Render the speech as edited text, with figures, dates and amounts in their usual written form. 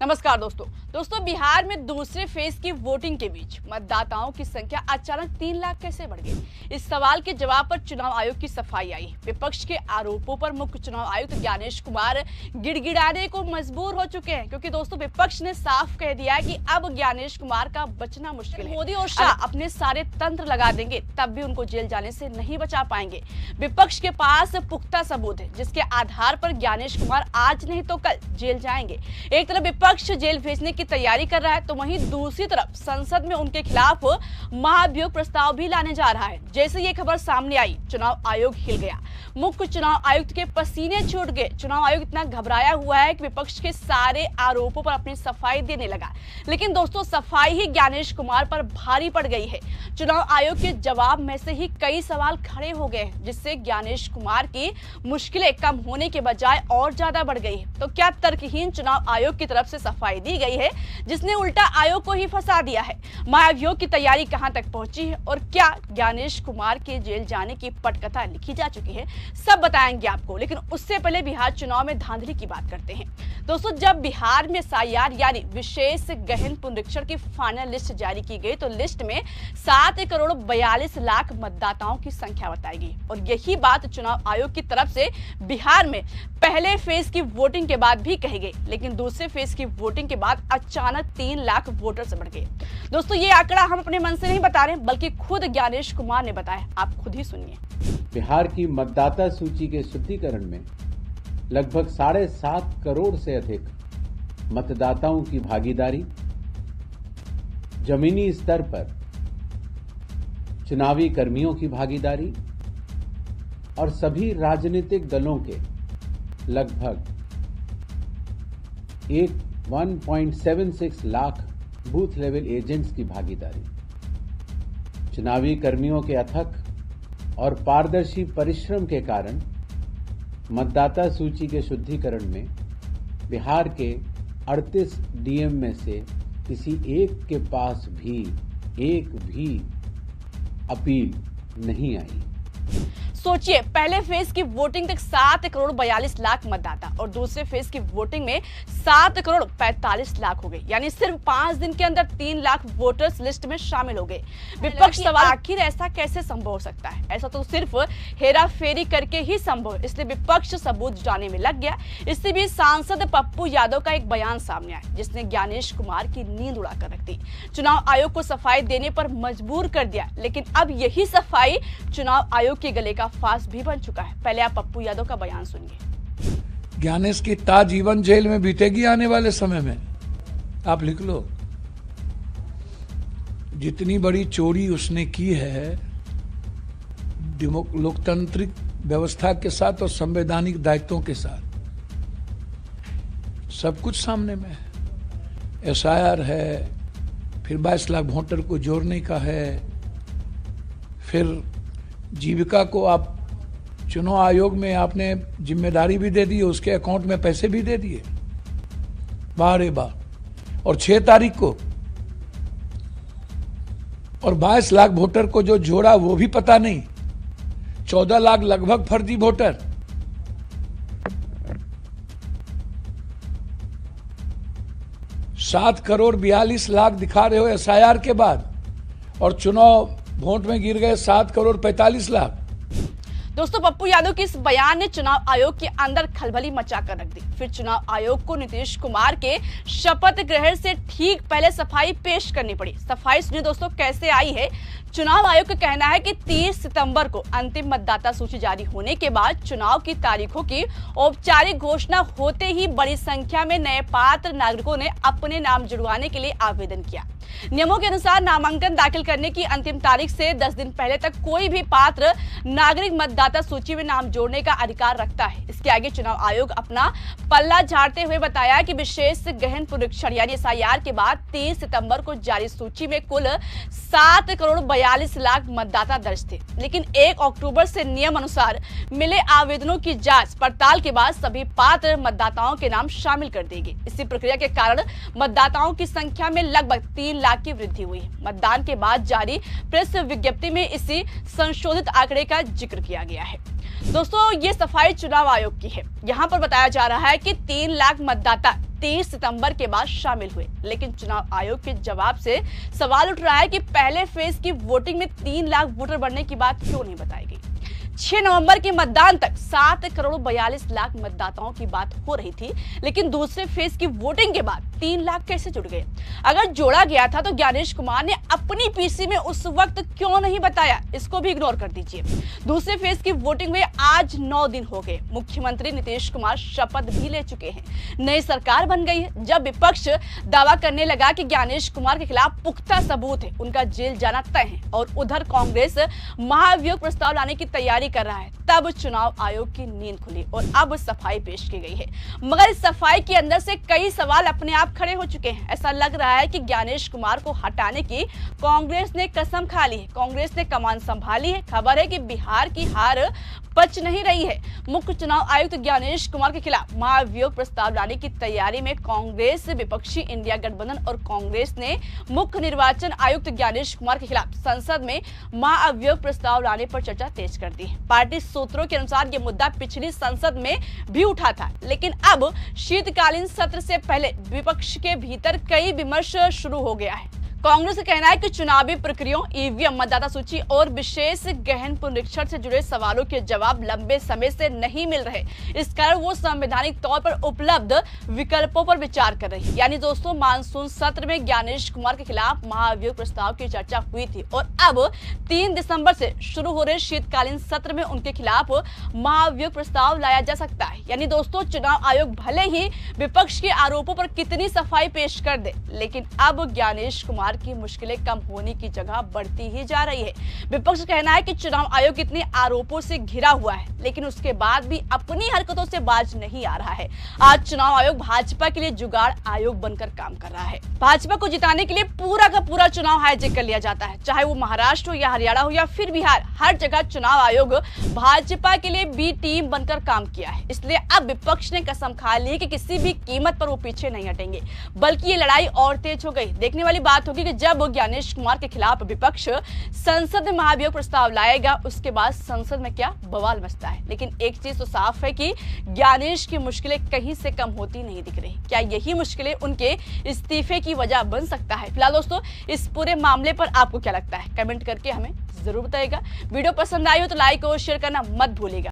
नमस्कार दोस्तों बिहार में दूसरे फेज की वोटिंग के बीच मतदाताओं की संख्या अचानक 3 लाख कैसे बढ़ गई। इस सवाल के जवाब पर चुनाव आयोग की सफाई आई। विपक्ष के आरोपों पर मुख्य चुनाव आयुक्त ज्ञानेश कुमार गिड़गिड़ाने को मजबूर हो चुके हैं, क्योंकि दोस्तों विपक्ष ने साफ कह दिया है कि अब ज्ञानेश कुमार का बचना मुश्किल है। मोदी और शाह अपने सारे तंत्र लगा देंगे तब भी उनको जेल जाने से नहीं बचा पाएंगे। विपक्ष के पास पुख्ता सबूत है जिसके आधार पर ज्ञानेश कुमार आज नहीं तो कल जेल जाएंगे। एक तरफ विपक्ष जेल भेजने की तैयारी कर रहा है तो वहीं दूसरी तरफ संसद में उनके खिलाफ महाभियोग प्रस्ताव भी लाने जा रहा है। जैसे ये खबर सामने आई, चुनाव आयोग हिल गया। मुख्य चुनाव आयुक्त के पसीने छूट गए। चुनाव आयोग इतना घबराया हुआ है कि विपक्ष के सारे आरोपों पर अपनी सफाई देने लगा। लेकिन दोस्तों सफाई ही ज्ञानेश कुमार पर भारी पड़ गई है। चुनाव आयोग के जवाब में से ही कई सवाल खड़े हो गए हैं, जिससे ज्ञानेश कुमार की मुश्किलें कम होने के बजाय और ज्यादा बढ़ गई है। तो क्या तर्कहीन चुनाव आयोग की तरफ से सफाई दी गई है जिसने उल्टा आयोग को ही फंसा दिया है? महाभियोग की तैयारी कहां तक पहुंची है और क्या ज्ञानेश कुमार के जेल जाने की पटकथा लिखी जा चुकी है, सब बताएंगे आपको। लेकिन उससे पहले बिहार चुनाव में धांधली की बात करते हैं। दोस्तों जब बिहार में SIR यानी विशेष गहन पुनरीक्षण की फाइनल लिस्ट जारी की गई तो लिस्ट में 7 करोड़ 42 लाख मतदाताओं की संख्या बताई गई और यही बात चुनाव आयोग की तरफ से बिहार में पहले फेज की वोटिंग के बाद भी कही गई। लेकिन दूसरे फेज की वोटिंग के बाद अचानक 3 लाख वोटर्स बढ़ गए। दोस्तों ये आंकड़ा हम अपने मन से नहीं बता रहे बल्कि खुद ज्ञानेश कुमार ने बताया, आप खुद ही सुनिए। बिहार की मतदाता सूची के शुद्धिकरण में लगभग 7.5 करोड़ से अधिक मतदाताओं की भागीदारी, जमीनी स्तर पर चुनावी कर्मियों की भागीदारी और सभी राजनीतिक दलों के लगभग 1.76 लाख बूथ लेवल एजेंट्स की भागीदारी, चुनावी कर्मियों के अथक और पारदर्शी परिश्रम के कारण मतदाता सूची के शुद्धिकरण में बिहार के 38 DM में से किसी एक के पास भी एक भी अपील नहीं आई। सोचिए, पहले फेज की वोटिंग तक 7 करोड़ 42 लाख मतदाता और दूसरे फेज की वोटिंग में 7 करोड़ 45 लाख हो गए, यानी सिर्फ 5 दिन के अंदर 3 लाख वोटर्स लिस्ट में शामिल हो गए। विपक्ष सवाल आखिर ऐसा कैसे संभव हो सकता है? ऐसा तो सिर्फ हेरा फेरी करके ही संभव है, इसलिए विपक्ष सबूत जुटाने में लग गया। इससे भी सांसद पप्पू यादव का एक बयान सामने आया जिसने ज्ञानेश कुमार की नींद उड़ाकर रख दी, चुनाव आयोग को सफाई देने पर मजबूर कर दिया। लेकिन अब यही सफाई चुनाव आयोग के गले का फांस भी बन चुका है। पहले आप पप्पू यादव का बयान सुनिए। ज्ञानेश की जीवन जेल में बीतेगी आने वाले समय में, आप लिख लो। जितनी बड़ी चोरी उसने की है लोकतांत्रिक व्यवस्था के साथ और संवैधानिक दायित्वों के साथ, सब कुछ सामने में है। SIR है, फिर 22 लाख वोटर को जोड़ने का है, फिर जीविका को आप चुनाव आयोग में आपने जिम्मेदारी भी दे दी, उसके अकाउंट में पैसे भी दे दिए, वाह रे वाह। और 6 तारीख को और 22 लाख वोटर को जो जोड़ा वो भी पता नहीं, 14 लाख लगभग फर्जी वोटर। सात करोड़ 42 लाख दिखा रहे हो SIR के बाद और चुनाव वोट में गिर गए 7 करोड़ 45 लाख। दोस्तों पप्पू यादव के इस बयान ने चुनाव आयोग के अंदर खलबली मचाकर रख दी। फिर चुनाव आयोग को नीतीश कुमार के शपथ ग्रहण से ठीक पहले सफाई पेश करनी पड़ी। सफाई सुनिए दोस्तों कैसे आई है। चुनाव आयोग का कहना है कि 30 सितंबर को अंतिम मतदाता सूची जारी होने के बाद चुनाव की तारीखों की औपचारिक घोषणा होते ही बड़ी संख्या में नए पात्र नागरिकों ने अपने नाम जुड़वाने के लिए आवेदन किया। नियमों के अनुसार नामांकन दाखिल करने की अंतिम तारीख से 10 दिन पहले तक कोई भी पात्र नागरिक मतदाता सूची में नाम जोड़ने का अधिकार रखता है। इसके आगे चुनाव आयोग अपना पल्ला झाड़ते हुए बताया कि विशेष गहन पुनरीक्षण यानी SIR के बाद 30 सितंबर को जारी सूची में कुल 7 करोड़ 42 लाख मतदाता दर्ज थे। लेकिन 1 अक्टूबर से नियम अनुसार मिले आवेदनों की जांच पड़ताल के बाद सभी पात्र मतदाताओं के नाम शामिल कर देंगे। इसी प्रक्रिया के कारण मतदाताओं की संख्या में लगभग 3 लाख की वृद्धि हुई। मतदान के बाद जारी प्रेस विज्ञप्ति में इसी संशोधित आंकड़े का जिक्र किया गया है। दोस्तों ये सफाई चुनाव आयोग की है। यहाँ पर बताया जा रहा है कि 3 लाख मतदाता 30 सितंबर के बाद शामिल हुए, लेकिन चुनाव आयोग के जवाब से सवाल उठ रहा है कि पहले फेज की वोटिंग में 3 लाख वोटर बढ़ने की बात क्यों नहीं बताई गई। 6 नवंबर के मतदान तक 7 करोड़ 42 लाख मतदाताओं की बात हो रही थी, लेकिन दूसरे फेज की वोटिंग के बाद 3 लाख कैसे जुड़ गए। अगर जोड़ा गया था तो ज्ञानेश कुमार ने अपनी पीसी में उस वक्त क्यों नहीं बताया, इसको भी इग्नोर कर दीजिए। दूसरे फेज की वोटिंग में आज 9 दिन हो गए। मुख्यमंत्री नीतीश कुमार शपथ भी ले चुके हैं, नई सरकार बन गई है। जब विपक्ष दावा करने लगा कि ज्ञानेश कुमार के खिलाफ पुख्ता सबूत है, उनका जेल जाना तय है, और उधर कांग्रेस महाभियोग प्रस्ताव लाने की तैयारी कर रहा है, तब चुनाव आयोग की नींद खुली और अब सफाई पेश की गई है। मगर इस सफाई के अंदर से कई सवाल अपने आप खड़े हो चुके हैं। ऐसा लग रहा है कि ज्ञानेश कुमार को हटाने की कांग्रेस ने कसम खा ली है, कांग्रेस ने कमान संभाली है। खबर है कि बिहार की हार पच नहीं रही है। मुख्य चुनाव आयुक्त ज्ञानेश कुमार के खिलाफ महाभियोग प्रस्ताव लाने की तैयारी में कांग्रेस, विपक्षी इंडिया गठबंधन और कांग्रेस ने मुख्य निर्वाचन आयुक्त ज्ञानेश कुमार के खिलाफ संसद में महाभियोग प्रस्ताव लाने पर चर्चा तेज कर दी है। पार्टी सूत्रों के अनुसार ये मुद्दा पिछली संसद में भी उठा था, लेकिन अब शीतकालीन सत्र से पहले विपक्ष के भीतर कई विमर्श शुरू हो गया है। कांग्रेस का कहना है कि चुनावी प्रक्रियाओं, ईवीएम, मतदाता सूची और विशेष गहन पुनरीक्षण से जुड़े सवालों के जवाब लंबे समय से नहीं मिल रहे। इस कारण वो संवैधानिक तौर पर उपलब्ध विकल्पों पर विचार कर रही है। यानी दोस्तों, मानसून सत्र में ज्ञानेश कुमार के खिलाफ महाभियोग प्रस्ताव की चर्चा हुई थी और अब 3 दिसंबर से शुरू हो रहे शीतकालीन सत्र में उनके खिलाफ महाभियोग प्रस्ताव लाया जा सकता है। यानी दोस्तों, चुनाव आयोग भले ही विपक्ष के आरोपों पर कितनी सफाई पेश कर दे, लेकिन अब ज्ञानेश कुमार की मुश्किलें कम होने की जगह बढ़ती ही जा रही है। विपक्ष का कहना है कि चुनाव आयोग इतने आरोपों से घिरा हुआ है, लेकिन उसके बाद भी अपनी हरकतों से बाज नहीं आ रहा है। आज चुनाव आयोग भाजपा के लिए जुगाड़ आयोग बनकर काम कर रहा है। भाजपा को जिताने के लिए पूरा का पूरा चुनाव हाईजैक कर लिया जाता है, चाहे वो महाराष्ट्र हो या हरियाणा हो या फिर बिहार। हर जगह चुनाव आयोग भाजपा के लिए बी टीम बनकर काम किया है। इसलिए अब विपक्ष ने कसम खा ली कि किसी भी कीमत पर वो पीछे नहीं हटेंगे, बल्कि ये लड़ाई और तेज हो गई। देखने वाली बात होगी कि जब ज्ञानेश कुमार के खिलाफ विपक्ष संसद में महाभियोग प्रस्ताव लाएगा, उसके बाद संसद में क्या बवाल मचता है। लेकिन एक चीज तो साफ है कि ज्ञानेश की मुश्किलें कहीं से कम होती नहीं दिख रही। क्या यही मुश्किलें उनके इस्तीफे की वजह बन सकता है? फिलहाल दोस्तों, इस पूरे मामले पर आपको क्या लगता है, कमेंट करके हमें जरूर बताइएगा। वीडियो पसंद आई हो तो लाइक और शेयर करना मत भूलिएगा।